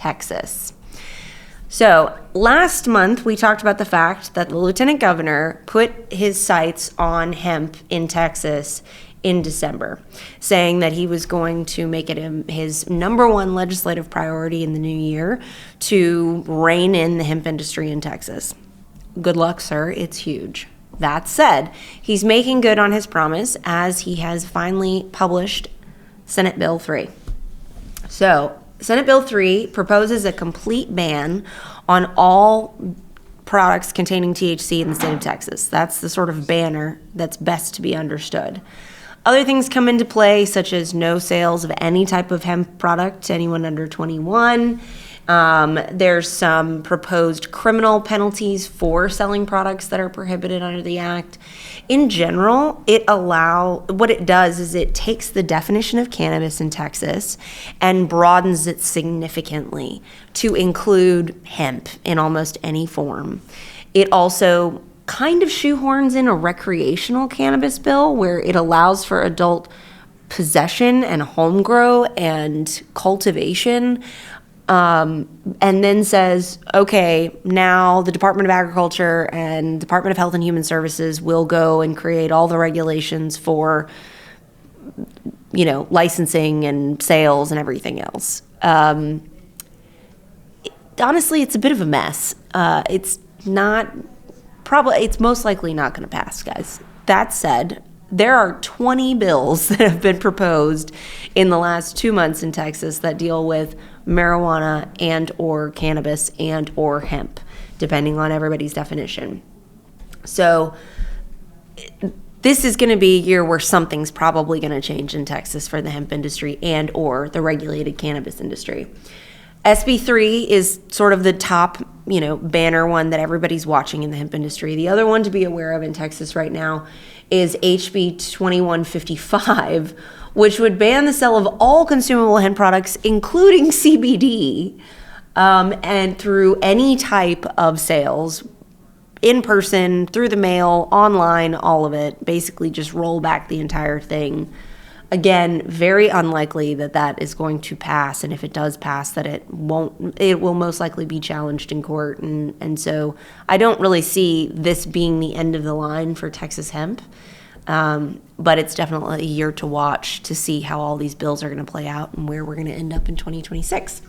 Texas. So last month, we talked about the fact that the lieutenant governor put his sights on hemp in Texas in December, saying that he was going to make it his number one legislative priority in the new year to rein in the hemp industry in Texas. Good luck, sir. It's huge. That said, he's making good on his promise as he has finally published Senate Bill 3. So Senate Bill 3 proposes a complete ban on all products containing THC in the state of Texas. That's the sort of banner that's best to be understood. Other things come into play, such as no sales of any type of hemp product to anyone under 21. There's some proposed criminal penalties for selling products that are prohibited under the act. In general, what it does is it takes the definition of cannabis in Texas and broadens it significantly to include hemp in almost any form. It also kind of shoehorns in a recreational cannabis bill where it allows for adult possession and home grow and cultivation, and then says, okay, now the Department of Agriculture and Department of Health and Human Services will go and create all the regulations for, licensing and sales and everything else. Honestly, it's a bit of a mess. It's most likely not going to pass, guys. That said, there are 20 bills that have been proposed in the last 2 months in Texas that deal with marijuana and or cannabis and or hemp, depending on everybody's definition. So this is going to be a year where something's probably going to change in Texas for the hemp industry and or the regulated cannabis industry. SB 3 is sort of the top, banner one that everybody's watching in the hemp industry. The other one to be aware of in Texas right now is HB 2155, which would ban the sale of all consumable hemp products, including CBD, and through any type of sales, in person, through the mail, online, all of it. Basically just roll back the entire thing. Again, very unlikely that is going to pass, and if it does pass, that it will most likely be challenged in court, and so I don't really see this being the end of the line for Texas hemp, but it's definitely a year to watch to see how all these bills are going to play out and where we're going to end up in 2026.